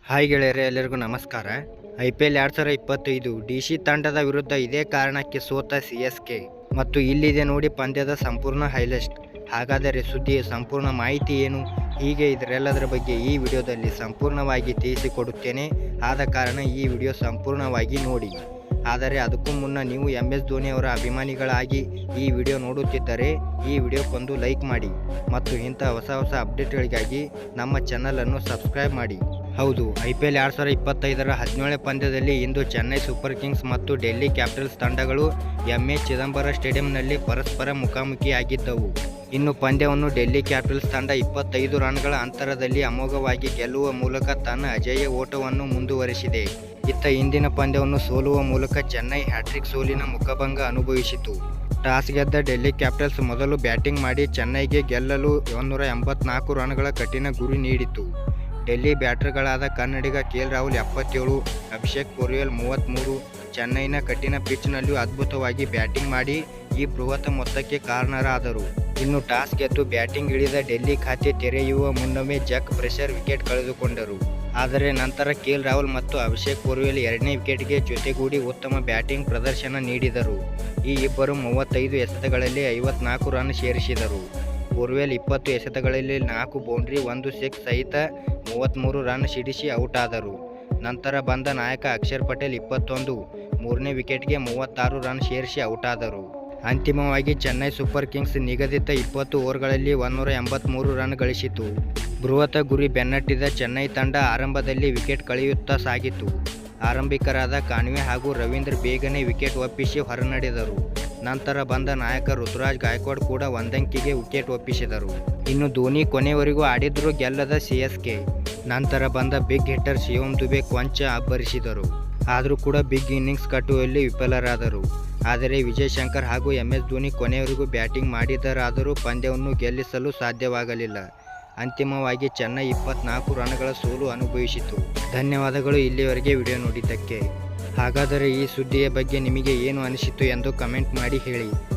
Hi ಗೆಳೆಯರೆ, ಎಲ್ಲರಿಗೂ ನಮಸ್ಕಾರ. IPL 2025 DC ತಂಡದ ವಿರುದ್ಧ ಇದೇ ಕಾರಣಕ್ಕೆ ಸೋತ CSK ಮತ್ತು ಇಲ್ಲಿದೆ ನೋಡಿ ಪಂದ್ಯದ ಸಂಪೂರ್ಣ ಹೈಲೈಟ್. ಹಾಗಾದರೆ ಸುದ್ದಿಯ ಸಂಪೂರ್ಣ ಮಾಹಿತಿ ಏನು, ಹೀಗೆ ಇದರೆಲ್ಲದರ ಬಗ್ಗೆ ಈ ವಿಡಿಯೋದಲ್ಲಿ ಸಂಪೂರ್ಣವಾಗಿ ತಿಳಿಸಿಕೊಡುತ್ತೇನೆ. ಆದ ಕಾರಣ ಈ ವಿಡಿಯೋ ಸಂಪೂರ್ಣವಾಗಿ ನೋಡಿ. ಆದರೆ ಅದಕ್ಕೂ ಮುನ್ನ ನೀವು MS ಧೋನಿ ಅವರ ಅಭಿಮಾನಿಗಳಾಗಿ ಈ ವಿಡಿಯೋ ನೋಡುತ್ತಿದ್ದರೆ ಈ ವಿಡಿಯೋಕ್ಕೊಂದು ಲೈಕ್ ಮಾಡಿ ಮತ್ತು ಇಂಥ ಹೊಸ ಅಪ್ಡೇಟ್ಗಳಿಗಾಗಿ ನಮ್ಮ ಚಾನಲನ್ನು ಸಬ್ಸ್ಕ್ರೈಬ್ ಮಾಡಿ. ಹೌದು, IPL 2025ರ 17ನೇ ಪಂದ್ಯದಲ್ಲಿ ಇಂದು ಚೆನ್ನೈ ಸೂಪರ್ ಕಿಂಗ್ಸ್ ಮತ್ತು ಡೆಲ್ಲಿ ಕ್ಯಾಪಿಟಲ್ಸ್ ತಂಡಗಳು MA ಚಿದಂಬರಂ ಸ್ಟೇಡಿಯಂನಲ್ಲಿ ಪರಸ್ಪರ ಮುಖಾಮುಖಿಯಾಗಿದ್ದವು. ಇನ್ನು ಪಂದ್ಯವನ್ನು ಡೆಲ್ಲಿ ಕ್ಯಾಪಿಟಲ್ಸ್ ತಂಡ 25 ರನ್ಗಳ ಅಂತರದಲ್ಲಿ ಅಮೋಘವಾಗಿ ಗೆಲ್ಲುವ ಮೂಲಕ ತನ್ನ ಅಜೇಯ ಓಟವನ್ನು ಮುಂದುವರಿಸಿದೆ. ಇತ್ತ ಇಂದಿನ ಪಂದ್ಯವನ್ನು ಸೋಲುವ ಮೂಲಕ ಚೆನ್ನೈ ಹ್ಯಾಟ್ರಿಕ್ ಸೋಲಿನ ಮುಖಭಂಗ ಅನುಭವಿಸಿತು. ಟಾಸ್ ಗೆದ್ದ ಡೆಲ್ಲಿ ಕ್ಯಾಪಿಟಲ್ಸ್ ಮೊದಲು ಬ್ಯಾಟಿಂಗ್ ಮಾಡಿ ಚೆನ್ನೈಗೆ ಗೆಲ್ಲಲು 184 ರನ್ಗಳ ಕಠಿಣ ಗುರಿ ನೀಡಿತು. ಡೆಲ್ಲಿ ಬ್ಯಾಟರ್ಗಳಾದ ಕನ್ನಡಿಗ KL ರಾಹುಲ್ 77, ಅಭಿಷೇಕ್ ಪೊರ್ವೆಲ್ 33 ಚೆನ್ನೈನ ಕಠಿಣ ಪಿಚ್ನಲ್ಲಿಯೂ ಅದ್ಭುತವಾಗಿ ಬ್ಯಾಟಿಂಗ್ ಮಾಡಿ ಈ ಬೃಹತ್ ಮೊತ್ತಕ್ಕೆ ಕಾರಣರಾದರು. ಇನ್ನು ಟಾಸ್ ಗೆದ್ದು ಬ್ಯಾಟಿಂಗ್ ಇಳಿದ ಡೆಲ್ಲಿ ಖಾತೆ ತೆರೆಯುವ ಮುನ್ನವೇ ಜಕ್ ಬ್ರೆಷರ್ ವಿಕೆಟ್ ಕಳೆದುಕೊಂಡರು. ಆದರೆ ನಂತರ KL ರಾಹುಲ್ ಮತ್ತು ಅಭಿಷೇಕ್ ಪೊರ್ವೆಲ್ 2ನೇ ವಿಕೆಟ್ಗೆ ಜೊತೆಗೂಡಿ ಉತ್ತಮ ಬ್ಯಾಟಿಂಗ್ ಪ್ರದರ್ಶನ ನೀಡಿದರು. ಈ ಇಬ್ಬರು 35 ಎಸೆತಗಳಲ್ಲಿ 54 ರನ್ ಸೇರಿಸಿದರು. ಪೊರ್ವೆಲ್ 20 ಎಸೆತಗಳಲ್ಲಿ 4 ಬೌಂಡ್ರಿ 1 ಸಿಕ್ಸ್ ಸಹಿತ 33 ರನ್ ಸಿಡಿಸಿ ಔಟ್ ಆದರು. ನಂತರ ಬಂದ ನಾಯಕ ಅಕ್ಷರ್ ಪಟೇಲ್ 21, 3ನೇ ವಿಕೆಟ್ಗೆ 36 ರನ್ ಸೇರಿಸಿ ಔಟ್ ಆದರು. ಅಂತಿಮವಾಗಿ ಚೆನ್ನೈ ಸೂಪರ್ ಕಿಂಗ್ಸ್ ನಿಗದಿತ 20 ಓವರ್ಗಳಲ್ಲಿ 183 ರನ್ ಗಳಿಸಿತು. ಬೃಹತ್ ಗುರಿ ಬೆನ್ನಟ್ಟಿದ ಚೆನ್ನೈ ತಂಡ ಆರಂಭದಲ್ಲಿ ವಿಕೆಟ್ ಕಳೆಯುತ್ತಾ ಸಾಗಿತು. ಆರಂಭಿಕರಾದ ಕಾನ್ವೆ ಹಾಗೂ ರವೀಂದ್ರ ಬೇಗನೆ ವಿಕೆಟ್ ಒಪ್ಪಿಸಿ ಹೊರನಡೆದರು. ನಂತರ ಬಂದ ನಾಯಕ ಋತುರಾಜ್ ಗಾಯಕ್ವಾಡ್ ಕೂಡ ಒಂದಂಕಿಗೆ ವಿಕೆಟ್ ಒಪ್ಪಿಸಿದರು. ಇನ್ನು ಧೋನಿ ಕೊನೆವರೆಗೂ ಆಡಿದ್ರೂ ಗೆಲ್ಲದ CSK. ನಂತರ ಬಂದ ಬಿಗ್ ಹಿಟ್ಟರ್ ಶಿವಮ್ ದುಬೆ ಕೊಂಚ ಅಬ್ಬರಿಸಿದರು. ಆದರೂ ಕೂಡ ಬಿಗ್ ಇನ್ನಿಂಗ್ಸ್ ಕಟ್ಟುವಲ್ಲಿ ವಿಫಲರಾದರು. ಆದರೆ ವಿಜಯ್ ಶಂಕರ್ ಹಾಗೂ MS ಧೋನಿ ಕೊನೆಯವರೆಗೂ ಬ್ಯಾಟಿಂಗ್ ಮಾಡಿದರಾದರೂ ಪಂದ್ಯವನ್ನು ಗೆಲ್ಲಿಸಲು ಸಾಧ್ಯವಾಗಲಿಲ್ಲ. ಅಂತಿಮವಾಗಿ ಚೆನ್ನೈ 24 ರನ್ಗಳ ಸೋಲು ಅನುಭವಿಸಿತು. ಧನ್ಯವಾದಗಳು ಇಲ್ಲಿವರೆಗೆ ವಿಡಿಯೋ ನೋಡಿದ್ದಕ್ಕೆ. ಹಾಗಾದರೆ ಈ ಸುದ್ದಿಯ ಬಗ್ಗೆ ನಿಮಗೆ ಏನು ಅನಿಸಿತು ಎಂದು ಕಮೆಂಟ್ ಮಾಡಿ ಹೇಳಿ.